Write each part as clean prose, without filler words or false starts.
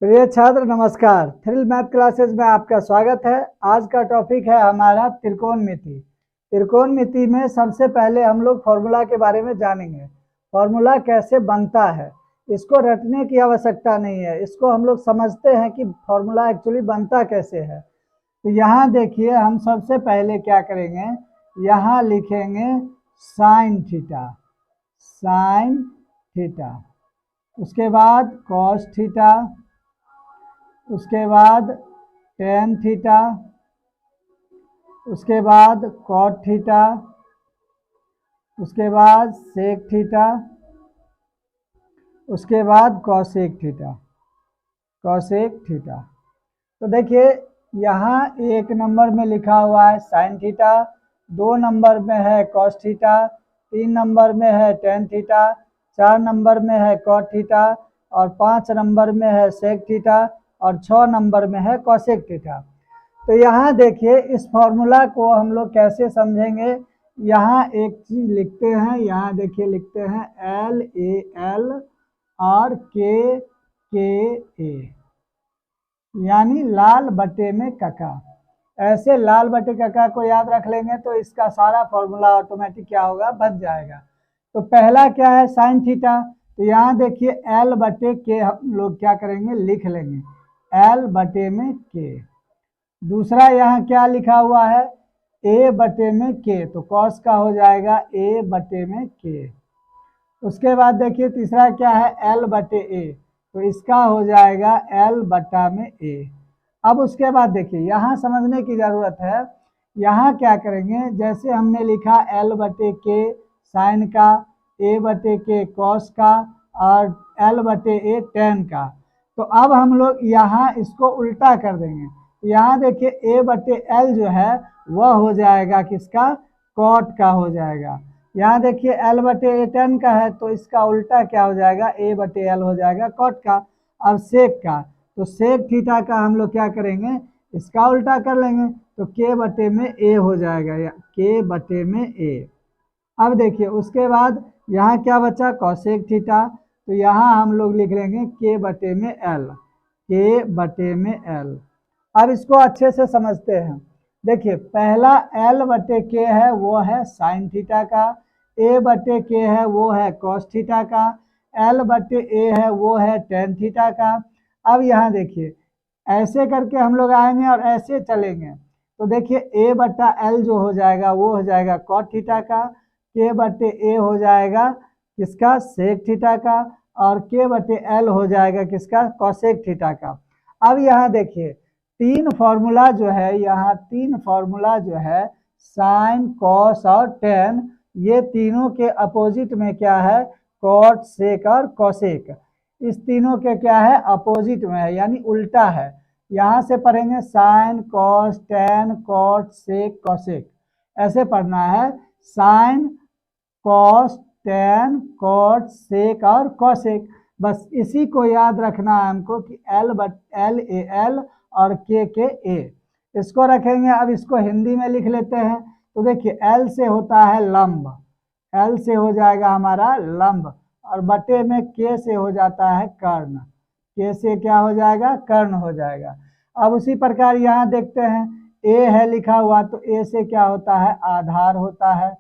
प्रिय छात्र नमस्कार। थ्रिल मैथ क्लासेस में आपका स्वागत है। आज का टॉपिक है हमारा त्रिकोणमिति। त्रिकोणमिति में सबसे पहले हम लोग फॉर्मूला के बारे में जानेंगे। फॉर्मूला कैसे बनता है, इसको रटने की आवश्यकता नहीं है, इसको हम लोग समझते हैं कि फॉर्मूला एक्चुअली बनता कैसे है। तो यहाँ देखिए, हम सबसे पहले क्या करेंगे, यहाँ लिखेंगे साइन थीटा, साइन थीटा, उसके बाद कॉस थीटा, उसके बाद टेन थीटा, उसके बाद कॉट थीटा, उसके बाद सेक थीटा, उसके बाद कॉसेक थीटा, कॉसेक थीटा। तो देखिए, यहाँ एक नंबर में लिखा हुआ है साइन थीटा, 2 नंबर में है कॉस थीटा, 3 नंबर में है टेन थीटा, 4 नंबर में है कॉट थीटा और 5 नंबर में है सेक थीटा और 6 नंबर में है कॉसेक थीटा। तो यहाँ देखिए, इस फॉर्मूला को हम लोग कैसे समझेंगे। यहाँ एक चीज लिखते हैं, यहाँ देखिए लिखते हैं LAL और KA, यानी लाल बटे में कका। ऐसे लाल बटे कका को याद रख लेंगे तो इसका सारा फॉर्मूला ऑटोमेटिक क्या होगा, बच जाएगा। तो पहला क्या है, साइन थीटा। तो यहाँ देखिए L बटे के हम लोग क्या करेंगे, लिख लेंगे L बटे में के। दूसरा यहाँ क्या लिखा हुआ है, A बटे में के, तो कॉस का हो जाएगा A बटे में के। उसके बाद देखिए तीसरा क्या है, L बटे A, तो इसका हो जाएगा L बटा में A। अब उसके बाद देखिए, यहाँ समझने की ज़रूरत है। यहाँ क्या करेंगे, जैसे हमने लिखा L बटे के साइन का, A बटे के कॉस का और L बटे A टेन का, तो अब हम लोग यहाँ इसको उल्टा कर देंगे। यहाँ देखिए A बटे L जो है वह हो जाएगा किसका, कॉट का हो जाएगा। यहाँ देखिए L बटे A टेन का है, तो इसका उल्टा क्या हो जाएगा, A बटे L हो जाएगा कॉट का। अब सेक का, तो सेक थीटा का हम लोग क्या करेंगे, इसका उल्टा कर लेंगे, तो K बटे में A हो जाएगा, या K बटे में A। अब देखिए उसके बाद यहाँ क्या बचा, कॉसेक थीटा, तो यहाँ हम लोग लिख लेंगे K बटे में L, K बटे में L। अब इसको अच्छे से समझते हैं। देखिए पहला L बटे के है वो है साइन थीटा का, A बटे के है वो है कॉस थीटा का, L बटे A है वो है टेन थीटा का। अब यहाँ देखिए ऐसे करके हम लोग आएंगे और ऐसे चलेंगे, तो देखिए A बटा L जो हो जाएगा वो हो जाएगा कॉट थीटा का, K बटे A हो जाएगा किसका, सेक थीटा का, और K बटे L हो जाएगा किसका, कॉसेक थीटा का। अब यहाँ देखिए तीन फॉर्मूला जो है, यहाँ तीन फॉर्मूला जो है साइन कॉस और टेन, ये तीनों के अपोजिट में क्या है, कॉट सेक और कॉसेक। इस तीनों के क्या है, अपोजिट में है, यानी उल्टा है। यहाँ से पढ़ेंगे sine cos tan cot sec cosec, ऐसे पढ़ना है sine cos tan cot sec और कॉसेक। बस इसी को याद रखना है हमको कि LAL और KA, इसको रखेंगे। अब इसको हिंदी में लिख लेते हैं। तो देखिए L से होता है लंब, L से हो जाएगा हमारा लंब, और बटे में K से हो जाता है कर्ण, K से क्या हो जाएगा, कर्ण हो जाएगा। अब उसी प्रकार यहाँ देखते हैं A है लिखा हुआ, तो A से क्या होता है, आधार होता है,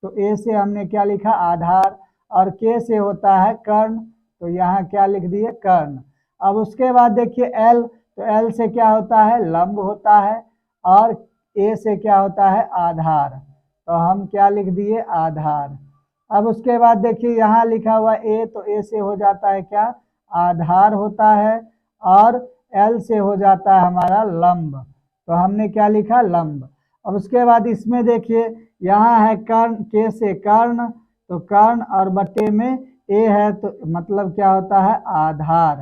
तो A से हमने क्या लिखा, आधार, और K से होता है कर्ण, तो यहाँ क्या लिख दिए, कर्ण। अब उसके बाद देखिए L, तो L से क्या होता है, लंब होता है, और A से क्या होता है, आधार, तो हम क्या लिख दिए, आधार। अब उसके बाद देखिए यहाँ लिखा हुआ A, तो A से हो जाता है क्या, आधार होता है, और L से हो जाता है हमारा लंब, तो हमने क्या लिखा, लंब। अब उसके बाद इसमें देखिए यहाँ है कर्ण, K से कर्ण, तो कर्ण, और बटे में A है, तो मतलब क्या होता है, आधार,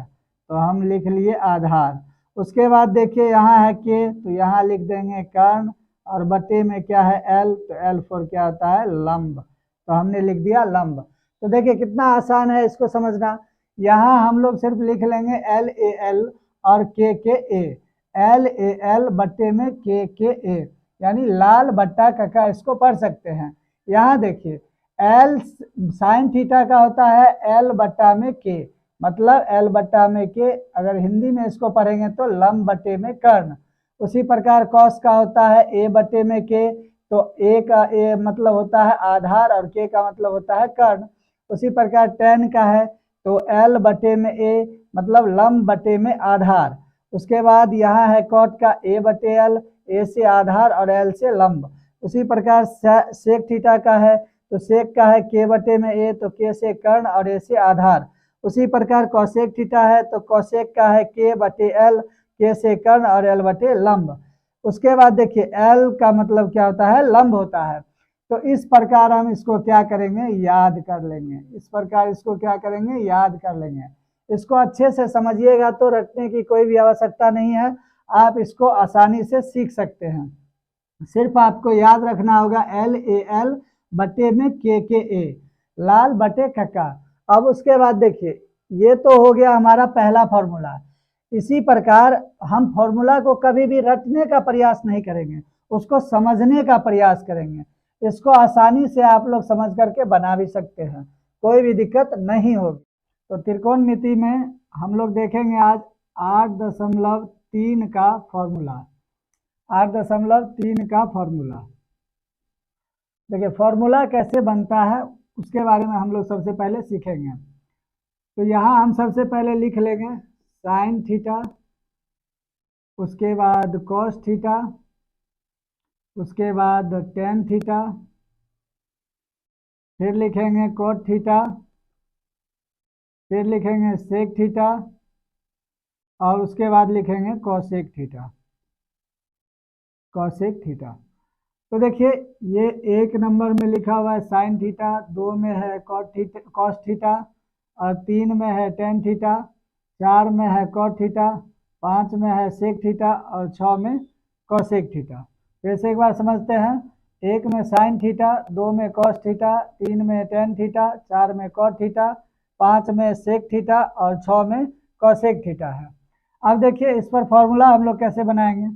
तो हम लिख लिए आधार। उसके बाद देखिए यहाँ है K, तो यहाँ लिख देंगे कर्ण, और बटे में क्या है L, तो L फॉर क्या होता है, लंब, तो हमने लिख दिया लंब। तो देखिए कितना आसान है इसको समझना। यहाँ हम लोग सिर्फ लिख लेंगे LAL और KA, LAL बटे में KA, यानी लाल बट्टा कका, इसको पढ़ सकते हैं। यहाँ देखिए L साइन थीटा का होता है L बट्टा में K, मतलब एल बट्टा में के, अगर हिंदी में इसको पढ़ेंगे तो लंब बटे में कर्ण। उसी प्रकार कॉस का होता है ए बटे में के, तो ए का ए मतलब होता है आधार और के का मतलब होता है कर्ण। उसी प्रकार टेन का है तो एल बटे में ए मतलब लंब बटे में आधार। उसके बाद यहाँ है कॉट का ए बटे एल, ए से आधार और एल से लंब। उसी प्रकार सेक थीटा का है तो सेक का है के बटे में ए, तो के से कर्ण और ए से आधार। उसी प्रकार कौशेक थीटा है तो कौशेक का है के बटे एल, के से कर्ण और एल बटे लंब। उसके बाद देखिए एल का मतलब क्या होता है, लंब होता है। तो इस प्रकार हम इसको क्या करेंगे, याद कर लेंगे। इस प्रकार इसको क्या करेंगे, याद कर लेंगे। इसको अच्छे से समझिएगा तो रटने की कोई भी आवश्यकता नहीं है, आप इसको आसानी से सीख सकते हैं। सिर्फ आपको याद रखना होगा एल ए एल बटे में के ए, लाल बटे खक्का। अब उसके बाद देखिए ये तो हो गया हमारा पहला फॉर्मूला। इसी प्रकार हम फॉर्मूला को कभी भी रटने का प्रयास नहीं करेंगे, उसको समझने का प्रयास करेंगे। इसको आसानी से आप लोग समझ करके बना भी सकते हैं, कोई भी दिक्कत नहीं होगी। तो त्रिकोणमिति में हम लोग देखेंगे आज 8.3 का फॉर्मूला। 8.3 का फॉर्मूला देखिए, फॉर्मूला कैसे बनता है उसके बारे में हम लोग सबसे पहले सीखेंगे। तो यहाँ हम सबसे पहले लिख लेंगे साइन थीटा, उसके बाद कॉस थीटा, उसके बाद टेन थीटा, फिर लिखेंगे कॉट थीटा, फिर लिखेंगे सेक थीटा और उसके बाद लिखेंगे कॉसेक थीटा। कॉसेक थीटा तो देखिए ये 1 नंबर में लिखा हुआ है साइन थीटा, 2 में है कॉस थीटा और 3 में है टेन थीटा, 4 में है कॉट थीटा, 5 में है सेक थीटा और 6 में कॉसेक थीटा। फिर से एक बार समझते हैं, 1 में साइन थीटा, 2 में कॉस थीटा, 3 में टेन थीटा, 4 में कॉट थीटा, 5 में सेक थीटा और 6 में कॉसेक थीटा है। अब देखिए इस पर फॉर्मूला हम लोग कैसे बनाएंगे।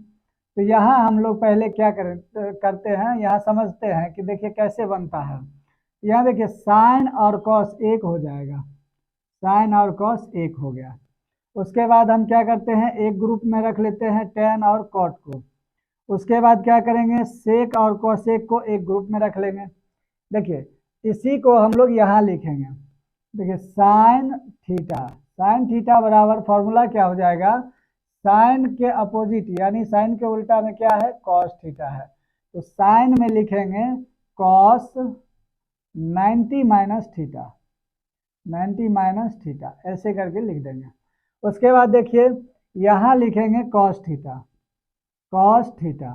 तो यहाँ हम लोग पहले क्या करते हैं, यहाँ समझते हैं कि देखिए कैसे बनता है। यहाँ देखिए साइन और कॉस एक हो जाएगा, साइन और कॉस एक हो गया। उसके बाद हम क्या करते हैं, एक ग्रुप में रख लेते हैं टेन और कॉट को। उसके बाद क्या करेंगे, सेक और कॉसेक को एक ग्रुप में रख लेंगे। देखिए इसी को हम लोग यहाँ लिखेंगे। देखिए साइन थीटा बराबर फॉर्मूला क्या हो जाएगा, साइन के अपोजिट यानी साइन के उल्टा में क्या है, कॉस थीटा है। तो साइन में लिखेंगे cos 90 minus theta, 90 minus theta ऐसे करके लिख देंगे। उसके बाद देखिए यहाँ लिखेंगे cos theta, cos theta.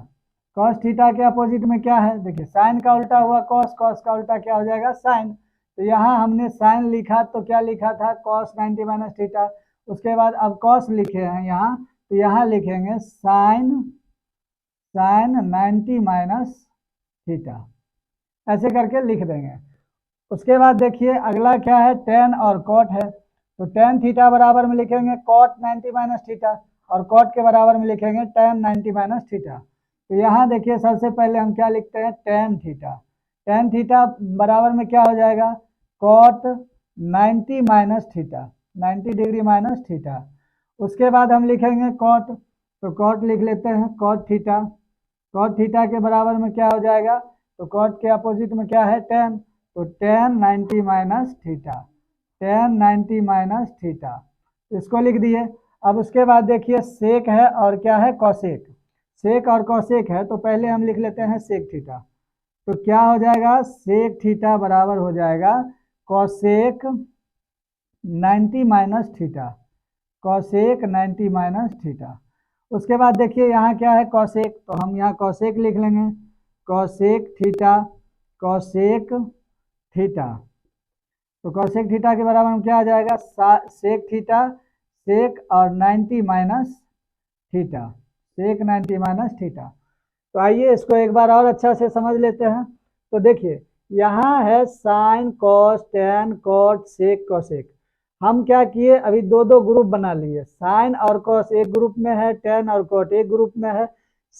Cos theta के अपोजिट में क्या है, देखिए साइन का उल्टा हुआ कॉस, कॉस का उल्टा क्या हो जाएगा, साइन। तो यहाँ हमने साइन लिखा तो क्या लिखा था, कॉस 90 माइनस थीटा। उसके बाद अब कॉस लिखे हैं यहाँ, तो यहाँ लिखेंगे साइन 90 माइनस थीटा ऐसे करके लिख देंगे। उसके बाद देखिए अगला क्या है, टेन और कॉट है। तो टेन थीटा बराबर में लिखेंगे कॉट 90 माइनस थीटा और कॉट के बराबर में लिखेंगे टेन 90 माइनस थीटा। तो यहाँ देखिए सबसे पहले हम क्या लिखते हैं, टेन थीटा। टेन थीटा बराबर में क्या हो जाएगा, cot 90 minus theta, 90 degree minus theta. उसके बाद हम लिखेंगे कॉट, तो कॉट लिख लेते हैं कॉट थीटा। कॉट थीटा के बराबर में क्या हो जाएगा, तो कॉट के अपोजिट में क्या है, टेन, तो ten 90 minus theta, ten 90 minus theta इसको लिख दिए। अब उसके बाद देखिए सेक है और क्या है, कॉसेक। सेक और कॉसेक है तो पहले हम लिख लेते हैं सेक थीटा। तो क्या हो जाएगा, सेक थीटा बराबर हो जाएगा cosec 90 minus theta, cosec 90 minus theta. उसके बाद देखिए यहाँ क्या है, कॉसेक, तो हम यहाँ कॉसेक लिख लेंगे, कॉसेक थीटा, कॉसेक थीटा। तो कॉसेक थीटा के बराबर में क्या आ जाएगा, सेक थीटा, सेक और 90 माइनस थीटा, सेक 90 माइनस थीटा। तो आइए इसको एक बार और अच्छा से समझ लेते हैं। तो देखिए यहाँ है sine cos tan cot sec cosec. हम क्या किए, अभी दो दो ग्रुप बना लिए, साइन और कॉस एक ग्रुप में है, टेन और कॉट एक ग्रुप में है,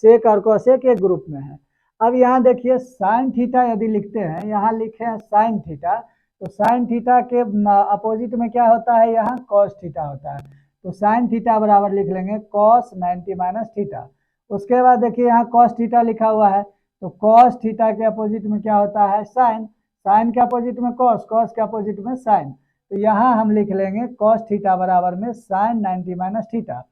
सेक और कॉसेक एक ग्रुप में है। अब यहाँ देखिए साइन थीटा यदि लिखते हैं, यहाँ लिखे हैं साइन थीटा, तो साइन थीटा के अपोजिट में क्या होता है, यहाँ कॉस थीटा होता है। तो साइन थीटा बराबर लिख लेंगे कॉस 90 माइनस थीटा। उसके बाद देखिए यहाँ कॉस थीटा लिखा हुआ है, तो कॉस थीटा के अपोजिट में क्या होता है, साइन। साइन के अपोजिट में कॉस, कॉस के अपोजिट में साइन। तो यहाँ हम लिख लेंगे कॉस थीटा बराबर में साइन 90 माइनस थीटा।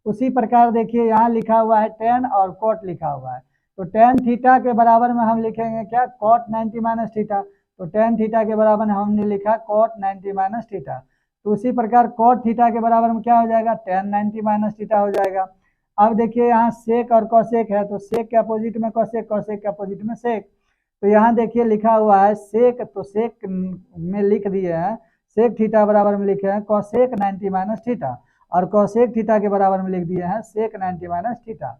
उसी प्रकार देखिए यहाँ लिखा हुआ है टेन और कॉट लिखा हुआ है, तो टेन थीटा के बराबर में हम लिखेंगे क्या, कॉट 90 माइनस थीटा। तो टेन थीटा के बराबर हमने लिखा कॉट 90 माइनस थीटा। तो उसी प्रकार कॉट थीटा के बराबर में क्या हो जाएगा, टेन 90 माइनस थीटा हो जाएगा। अब देखिए यहाँ सेक और कॉसेक है, तो सेक के अपोजिट में कॉसेक, कॉसेक के अपोजिट में सेक। तो यहाँ देखिए लिखा हुआ है सेक, तो सेक में लिख दिए हैं सेक थीटा बराबर में लिखे हैं कॉसेक 90 माइनस थीटा, और कॉसेक थीटा के बराबर में लिख दिए हैं सेक 90 माइनस थीटा।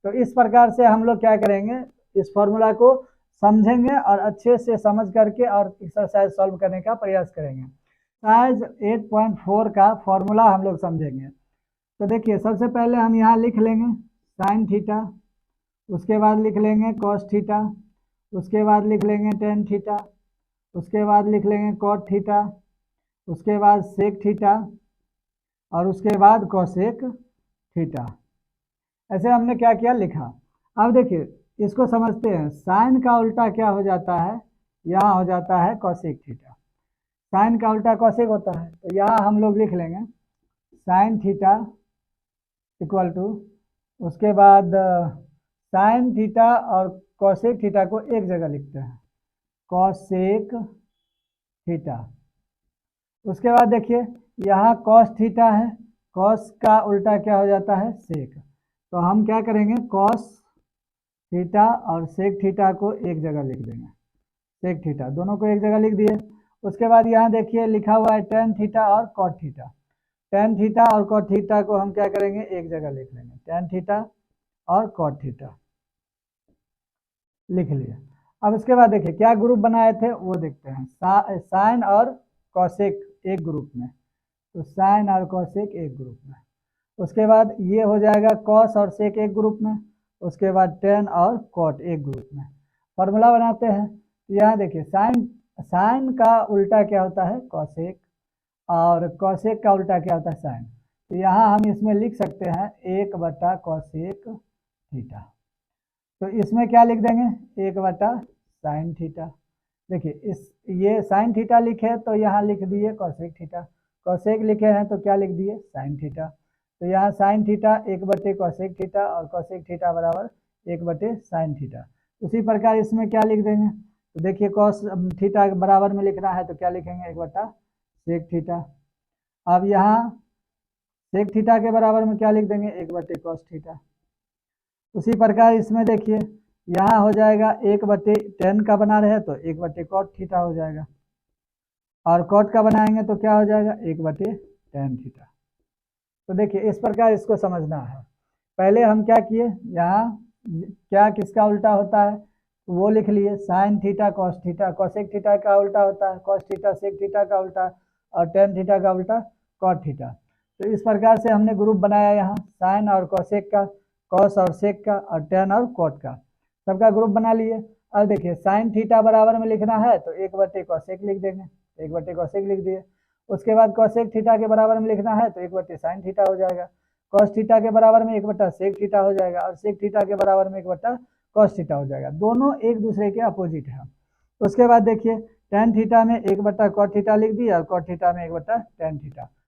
तो इस प्रकार से हम लोग क्या करेंगे, इस फॉर्मूला को समझेंगे और अच्छे से समझ करके और एक्सरसाइज सॉल्व करने का प्रयास करेंगे। एक्सरसाइज 8.4 का फॉर्मूला हम लोग समझेंगे। तो देखिए सबसे पहले हम यहाँ लिख लेंगे साइन थीटा, उसके बाद लिख लेंगे कॉस थीटा, उसके बाद लिख लेंगे टेन थीटा, उसके बाद लिख लेंगे कॉट थीटा, उसके बाद सेक थीटा, और उसके बाद कॉसेक थीटा। ऐसे हमने क्या किया, लिखा। अब देखिए इसको समझते हैं, साइन का उल्टा क्या हो जाता है, यहाँ हो जाता है कॉसेक थीटा। साइन का उल्टा कॉसेक होता है, तो यहाँ हम लोग लिख लेंगे साइन थीटा इक्वल टू, उसके बाद साइन थीटा और कॉसेक थीटा को एक जगह लिखते हैं, कॉसेक थीटा। उसके बाद देखिए यहाँ कॉस थीटा है, कॉस का उल्टा क्या हो जाता है, सेक। तो हम क्या करेंगे, कॉस थीटा और सेक थीटा को एक जगह लिख देंगे, सेक थीटा दोनों को एक जगह लिख दिए। उसके बाद यहाँ देखिए लिखा हुआ है टेन थीटा और कॉट थीटा। टेन थीटा और कॉट थीटा को हम क्या करेंगे, एक जगह लिख लेंगे, टेन थीटा और कॉट थीटा लिख लिया। अब उसके बाद देखिए क्या ग्रुप बनाए थे वो देखते हैं, साइन और कॉसेक एक ग्रुप में, तो साइन और कॉसेक एक ग्रुप में। उसके बाद ये हो जाएगा कॉस और सेक एक ग्रुप में, उसके बाद टेन और कॉट एक ग्रुप में। फॉर्मूला बनाते हैं, तो यहाँ देखिए साइन, साइन का उल्टा क्या होता है, कॉसेक, और कॉसेक का उल्टा क्या होता है, साइन। तो यहाँ हम इसमें लिख सकते हैं 1/कॉसेक थीटा। तो इसमें क्या लिख देंगे, 1/साइन थीटा। देखिए इस ये साइन थीटा लिखे तो यहाँ लिख दिए कॉसेक थीटा, कॉसेक लिखे हैं तो क्या लिख दिए, साइन थीटा। तो यहाँ साइन थीटा 1/कॉसेक थीटा और कॉसेक थीटा बराबर 1/साइन थीटा। उसी प्रकार इसमें क्या लिख देंगे, तो देखिए कॉस थीटा बराबर में लिखना है तो क्या लिखेंगे, 1/सेक थीटा। अब यहाँ सेक थीटा के बराबर में क्या लिख देंगे, 1/कॉस थीटा। उसी प्रकार इसमें देखिए यहाँ हो जाएगा 1/10 का बना रहे तो 1/कॉट थीटा हो जाएगा, और कॉट का बनाएंगे तो क्या हो जाएगा, 1/tan थीटा। तो देखिए इस प्रकार इसको समझना है। पहले हम क्या किए, यहाँ क्या किसका उल्टा होता है वो लिख लिए, sine theta cos theta, cosec theta का उल्टा होता है कॉस थीटा, सेक थीटा का उल्टा, और टेन थीटा का उल्टा कॉट थीटा। तो इस प्रकार से हमने ग्रुप बनाया यहाँ साइन और कॉसेक का, कॉस और सेक का, और टेन और कॉट का, सबका ग्रुप बना लिए। अब देखिए साइन थीटा बराबर में लिखना है तो 1/कॉसेक लिख देंगे, 1/कॉसेक लिख दिए। उसके बाद कॉसेक थीटा के बराबर में लिखना है तो 1/साइन थीटा हो जाएगा, कॉस थीटा के बराबर में 1/सेक थीटा हो जाएगा, और सेक थीटा के बराबर में 1/कॉस थीटा हो जाएगा। दोनों एक दूसरे के अपोजिट है। उसके बाद देखिए टेन थीटा में 1/कॉट थीटा लिख दिया और कॉट थीटा में 1/tan थीटा।